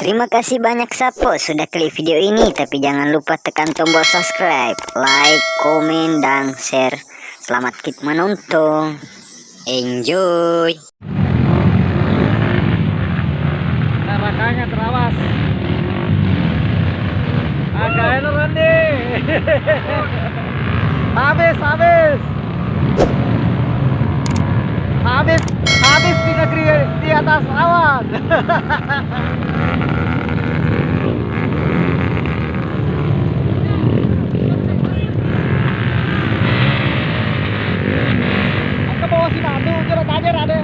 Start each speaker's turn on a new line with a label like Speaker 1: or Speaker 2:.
Speaker 1: Terima kasih banyak Sapo sudah klik video ini, tapi jangan lupa tekan tombol subscribe, like, komen, dan share. Selamat menonton. Enjoy.
Speaker 2: Rakanya terawas. Agak enak Randy. habis di negeri di atas awan. Ke bawah sini, tuh, jerat aja, Rade.